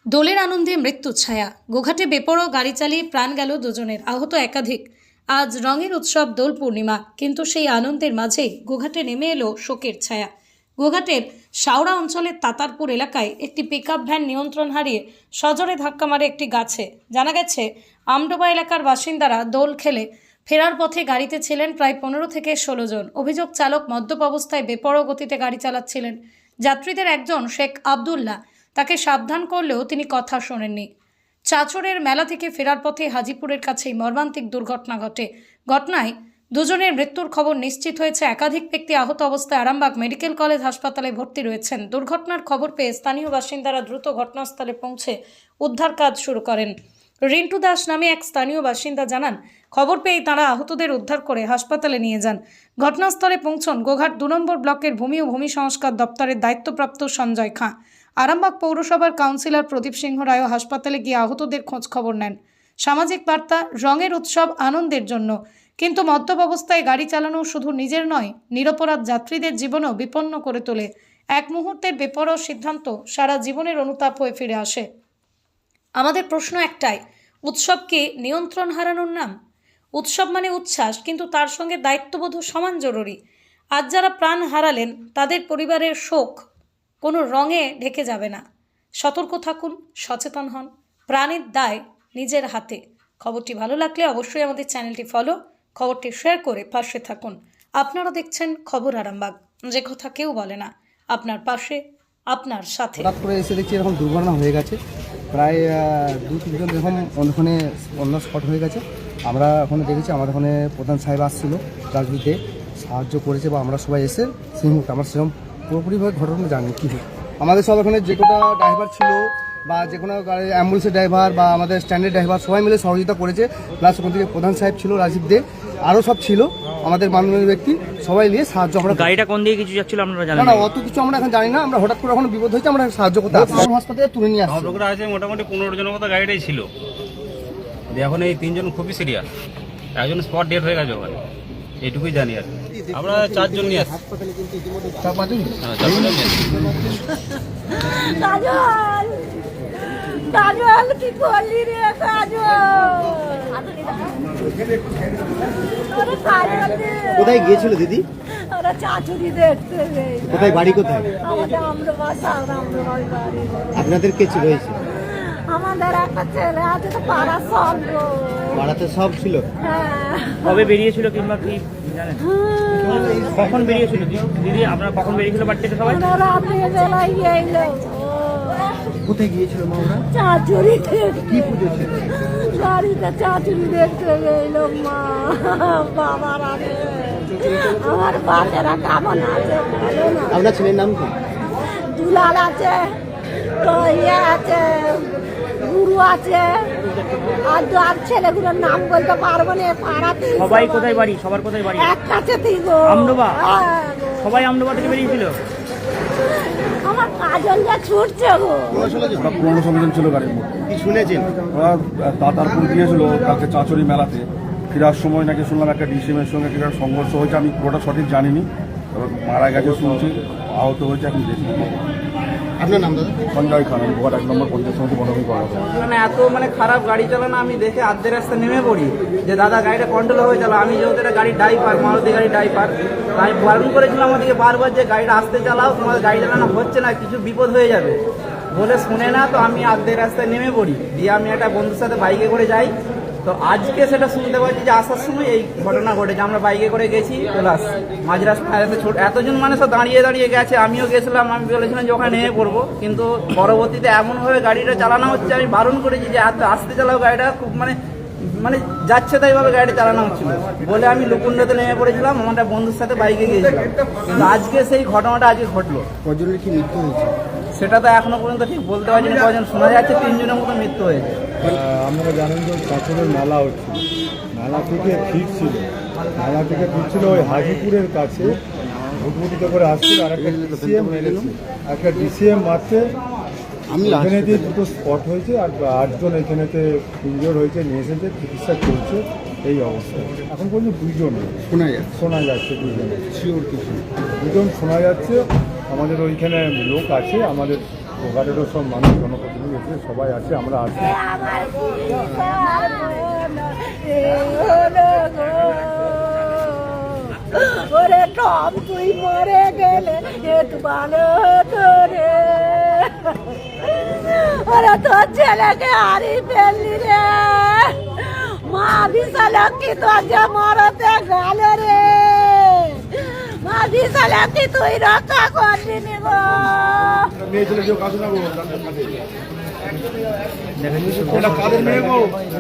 দোলের আনন্দে মৃত্যুর ছায়া। গোঘাটে বেপরোয়া গাড়ি চালিয়ে প্রাণ গেল দুজনের, আহত একাধিক। আজ রঙের উৎসব দোল পূর্ণিমা, কিন্তু সেই আনন্দের মাঝেই গোঘাটে নেমে এলো শোকের ছায়া। গোঘাটের শাওড়া অঞ্চলের তাতারপুর এলাকায় একটি পিকআপ ভ্যান নিয়ন্ত্রণ হারিয়ে সজোরে ধাক্কা মারে একটি গাছে। জানা গেছে, আমডোবা এলাকার বাসিন্দারা দোল খেলে ফেরার পথে গাড়িতে ছিলেন প্রায় 15 থেকে 16 জন। অভিযোগ, চালক মদ্যপ অবস্থায় বেপরোয়া গতিতে গাড়ি চালাচ্ছিলেন। যাত্রীদের একজন শেখ আবদুল্লাহ তাকে সাবধান করলেও তিনি কথা শোনেননি। চাচরের মেলা থেকে ফেরার পথে হাজিপুরের কাছেই মর্মান্তিক দুর্ঘটনা ঘটে। ঘটনায় দুজনের মৃত্যুর খবর নিশ্চিত হয়েছে। একাধিক ব্যক্তি আহত অবস্থায় আরামবাগ মেডিকেল কলেজ হাসপাতালে ভর্তি রয়েছেন। দুর্ঘটনার খবর পেয়ে স্থানীয় বাসিন্দারা দ্রুত ঘটনাস্থলে পৌঁছে উদ্ধার কাজ শুরু করেন। রিন্টু দাস নামে এক স্থানীয় বাসিন্দা জানান, খবর পেয়েই তাঁরা আহতদের উদ্ধার করে হাসপাতালে নিয়ে যান। ঘটনাস্থলে পৌঁছন গোঘাট 2 নম্বর ব্লকের ভূমি ও ভূমি সংস্কার দপ্তরের দায়িত্বপ্রাপ্ত সঞ্জয় খাঁ। আরামবাগ পৌরসভার কাউন্সিলর প্রদীপ সিংহ রায়ও হাসপাতালে গিয়ে আহতদের খোঁজ খবর নেন। সামাজিক বার্তা, রঙের উৎসব আনন্দের জন্য, কিন্তু মদ্যপ অবস্থায় গাড়ি চালানো শুধু নিজের নয়, নিরপরাধ যাত্রীদের জীবনও বিপন্ন করে তোলে। এক মুহূর্তের বেপরোয়া সিদ্ধান্ত সারা জীবনের অনুতাপ হয়ে ফিরে আসে। আমাদের প্রশ্ন একটাই, উৎসব কি নিয়ন্ত্রণ হারানোর নাম? উৎসব মানে উচ্ছ্বাস, কিন্তু তার সঙ্গে দায়িত্ববোধ সমান জরুরি। আজ যারা প্রাণ হারালেন তাদের পরিবারের শোক কোনো রঙে ঢেকে যাবে না। সতর্ক থাকুন, সচেতন হন, প্রাণের দায় নিজের হাতে। খবরটি ভালো লাগলে অবশ্যই আমাদের চ্যানেলটি ফলো, খবরটি শেয়ার করে পাশে থাকুন। আপনারা দেখছেন খবর আরামবাগ, যে কথা কেউ বলে না, আপনার পাশে, আপনার সাথে। হঠাৎ করে এসে দেখছি এরকম দুর্ঘটনা হয়ে গেছে। প্রায় 2-3 জন এরকম ওখানে অন্য স্পট হয়ে গেছে। আমরা ওখানে দেখেছি, আমাদের ওখানে প্রধান সাহেব আসছিল, রাজনীতিতে সাহায্য করেছে, বা আমরা সবাই এসে সেই মুহূর্তে আমরা সেরকম পুরোপুরিভাবে ঘটনা জানি কী আমাদের সব এখানে যে কোনো ড্রাইভার ছিল, বা যে কোনো গাড়ি অ্যাম্বুলেন্সের ড্রাইভার বা আমাদের স্ট্যান্ডের ড্রাইভার সবাই মিলে সহযোগিতা করেছে। প্লাস ওখান থেকে প্রধান সাহেব ছিল, রাজীব দে, আরও সব ছিল আমাদের মাননীয় ব্যক্তি, সবাই নিয়ে সাহায্য। আমরা গাড়িটা কোন দিকে কিছু যাচ্ছিল আপনারা জানেন? না, অত কিছু আমরা এখন জানি না। আমরা হঠাৎ করে এখন বিপদ হয়েছে, আমরা সাহায্য করতে হাসপাতালে তুলে নিয়ে আসছি। লোকরা আছে মোটামুটি 15 জনের মতো গাড়িটাই ছিল। এখন এই 3 জন খুবই সিরিয়াস, একজন স্পট ডেথ হয়ে গেছে ওখানে, এইটুকুই জানি আর আমরা 4 জন নিয়ে আসছি। কাজল কি করলি রে কোথায় গিয়েছিল দিদি? ওরা চাচুরি দেখতে কোথায় বাড়ি? কোথায়? আমাদের আমরাবাড়ি বাড়ি। আপনাদের কে ছিল? আমাদের একটা ছেলে আছে, তো পাড়া সব পাড়াতে সব ছিল। হ্যাঁ। কবে বেরিয়েছিল কিংবা কি জানেন? কখন বেরিয়েছিল দিদি? আপনারা কখন বেরিয়েছিল বাড়ি থেকে সবাই? রাতে বেলায় এলো। কোথায় গিয়েছিল মা ওরা? চাচুরি কি পুজো ছিল? বাড়িতে চাচুরি দেখতে গেল মা। বাবার আগে আমার বাচ্চারা কেমন আছে ভালো না? আপনার ছেলের নাম কি? দুলাল আছে, তো ইয়ে আছে, গুরু আছে, আর ছেলেগুলোর নাম বলতে পারবো না। পাড়াতে সবাই কোথায় বাড়ি? সবার কোথায় বাড়ি? এক কাছে গো। আমডোবা? সবাই আমডোবা থেকে বেরিয়েছিল? আমার কাজল যা ছুটছে গো। 15-16 জন ছিল গাড়ির মধ্যে। কি শুনেছেন? ওরা তাতারপুর গিয়েছিল কালকে চাচরি মেলাতে। ফেরার সময় নাকি শুনলাম একটা ডিসিএমের সঙ্গে একটা সংঘর্ষ হয়েছে। আমি পুরোটা সঠিক জানিনি, এবার মারা গেছে শুনছি, আহত হয়েছে এখন দেখি। আপনার নাম দাদা? সঞ্জয় খান, আমি গোয়ার 1 নম্বর পঞ্চায়েত সমিতি বনভূমি করা। এত খারাপ গাড়ি চালানো আমি দেখে আধে রাস্তা নেমে পড়ি যে দাদা গাড়িটা কন্ট্রোল হয়ে চালা। আমি যেহেতু একটা গাড়ির ড্রাইভার, মারুতি গাড়ির ড্রাইভার, আমি বারণ করেছিলাম আমাদেরকে বারবার যে গাড়িটা আস্তে চালাও, তোমাদের গাড়ি চালানো হচ্ছে না, কিছু বিপদ হয়ে যাবে বলে শুনে না। তো আমি আধে রাস্তায় নেমে পড়ি, দিয়ে আমি একটা বন্ধুর সাথে বাইকে করে যাই। তো আজকে সেটা শুনতে পাচ্ছি যে আসার সময় এই ঘটনা ঘটেছে। আমরা বাইকে করে গেছি, প্লাস মাঝ রাস্তায় এতজন মানুষ দাঁড়িয়ে দাঁড়িয়ে গেছে, আমিও গেছিলাম। আমি বলেছিলাম যে ওখানে নেমে পড়বো, কিন্তু পরবর্তীতে এমনভাবে গাড়িটা চালানো হচ্ছে, আমি বারণ করেছি যে এত আস্তে চালাও গাড়িটা, খুব মানে যাচ্ছে তাইভাবে গাড়িটা চালানো হচ্ছিল বলে আমি লুকুন্ডতে নেমে পড়েছিলাম। আমার একটা বন্ধুর সাথে বাইকে গিয়েছিলাম, কিন্তু আজকে সেই ঘটনাটা আজকে ঘটলো। কজনের কি মৃত্যু হয়েছে সেটা তো এখনো পর্যন্ত ঠিক বলতে পারছি না কজন। শোনা যাচ্ছে 3 জনের মতো মৃত্যু হয়েছে। আপনারা জানেন যে চাচরের মেলা হচ্ছে, মেলা থেকে ফিরছিল, ওই হাজিপুরের কাছে ভুটভুটিতে করে আসছিল, আর একটা ডিসিএম মেরেছে। একটা ডিসিএম মারতে এখানে দিয়ে 2টো স্পট হয়েছে, আর 8 জন এখানেতে ইনজোর হয়েছে, নিয়ে এসেছে, চিকিৎসা চলছে। এই অবস্থা এখন পর্যন্ত 2 জন শোনা যাচ্ছে, 2 জন শিওর কিছু 2 জন শোনা যাচ্ছে। আমাদের ওইখানে লোক আছে, আমাদের গোঘাটেরও সব মানুষ জনপ্রতিনিধি এসে সবাই আছে, আমরা আছি। আমার বুড়িটার বোন এই হলো গো। ওরে টম তুই মরে গেলে একটু ভালো হতো রে। ওরে তোর ছেলেকে হারিয়ে ফেললি রে। মা বিশালক্ষী তোর যে মরতে গেল রে। মা বিশালক্ষী তুই রক্ষা করলি নি গো।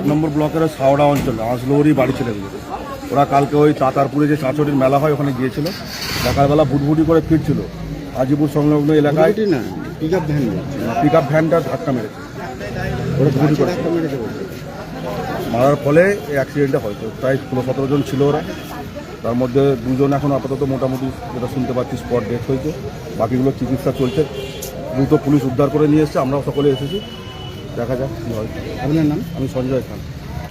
নম্বর ব্লকের সাওড়া অঞ্চল আসলোরই বাড়ি ছেলেগুলো, ওরা কালকে ওই তাতারপুরে যে চাঁচড়ির মেলা হয় ওখানে গিয়েছিল, সকালবেলা ভুটভুটি করে ফিরছিল, হাজিপুর সংলগ্ন এলাকায় না পিক আপ ভ্যানটা ধাক্কা মেরেছে, ওরা ভুটভুটি করে মারার ফলে এই অ্যাক্সিডেন্টটা হয়েছে। প্রায় 16-17 জন ছিল ওরা, তার মধ্যে 2 জন এখন আপাতত মোটামুটি যেটা শুনতে পাচ্ছি স্পট ডেথ হয়েছে, বাকিগুলো চিকিৎসা চলছে। দ্রুত পুলিশ উদ্ধার করে নিয়ে এসছে, আমরাও সকলে এসেছি, দেখা যাক কী হয়। আপনার নাম? আমি সঞ্জয় খান।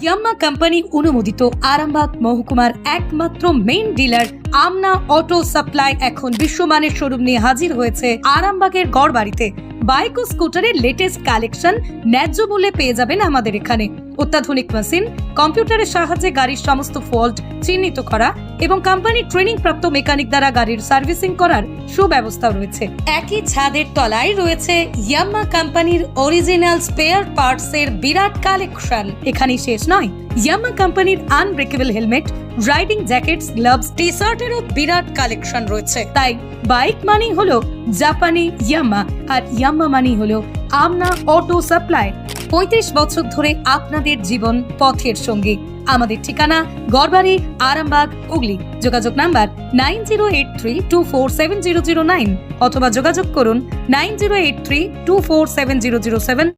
ইয়াম্মা কোম্পানি অনুমোদিত আরামবাগ মহকুমার একমাত্র মেইন ডিলার আমনা অটো সাপ্লাই এখন বিশ্বমানের শোরুম নিয়ে হাজির হয়েছে আরামবাগের গড়বাড়িতে। বাইক ও স্কুটারের লেটেস্ট কালেকশন ন্যায্য মূল্যে পেয়ে যাবেন আমাদের এখানে। অত্যাধুনিক মেশিন, কম্পিউটারের সাহায্যে গাড়ির সমস্ত ফল্ট চিহ্নিত করা এবং কোম্পানির ট্রেনিং প্রাপ্ত মেকানিক দ্বারা গাড়ির সার্ভিসিং করার সুব্যবস্থাও রয়েছে। একই ছাদের তলায় রয়েছে ইয়াম্মা কোম্পানির অরিজিনাল স্পেয়ার পার্টস এর বিরাট কালেকশন। এখানেই শেষ নয়, ইয়াম্মা কোম্পানির unbreakable helmet, riding jackets, gloves, টি শার্টেরও বিরাট কালেকশন রয়েছে। তাই বাইক মানি হলো জাপানি ইয়াম্মা, আর ইয়াম্মা মানি হলো আমনা অটো সাপ্লাই। 35 বছর ধরে আপনাদের জীবন পথের সঙ্গী। আমাদের ঠিকানা গড়বাড়ি, আরামবাগ, হুগলি। যোগাযোগ নাম্বার 9083247009 অথবা যোগাযোগ করুন 9083247007।